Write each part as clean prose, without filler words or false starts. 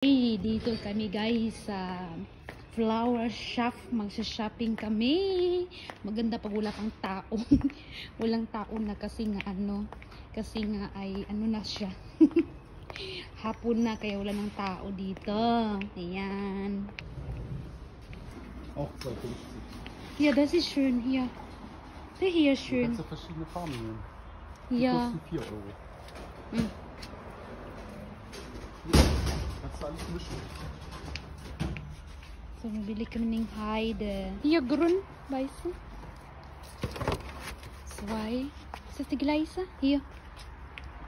Hey, dito kami guys sa flower shop. Magsha-shopping kami. Maganda pag wala pang tao. Walang tao na kasi nga ay ano na siya. Hapon na kaya wala ng tao dito. Ayan. Auch 2,50. Ja, das ist schön hier. Der hier ist Du schön. kannst ja verschiedene Farben nehmen. Die Ja. kosten 4 Euro. Hm. Kannst du alles mischen. So, mabili kami ng Heide. Hier grün, weißt du? Zwei. Ist das die gleiche? Hier.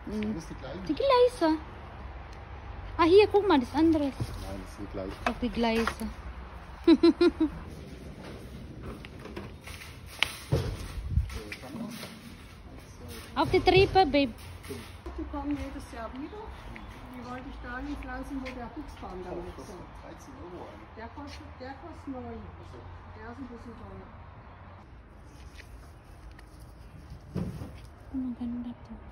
Hm. Das ist die gleiche? Die gleiche. Ah, hier, guck mal, das andere. Nein, das ist die gleiche. Auch die gleiche. Auf die Treppe, Babe. Die kommen jedes Jahr wieder. Die wollte ich da pflanzen, wo der Buchsbaum dann Das wächst. kostet 13 Euro eine. Der kostet 9. Der ist ein bisschen teuer. Oh, maganda to.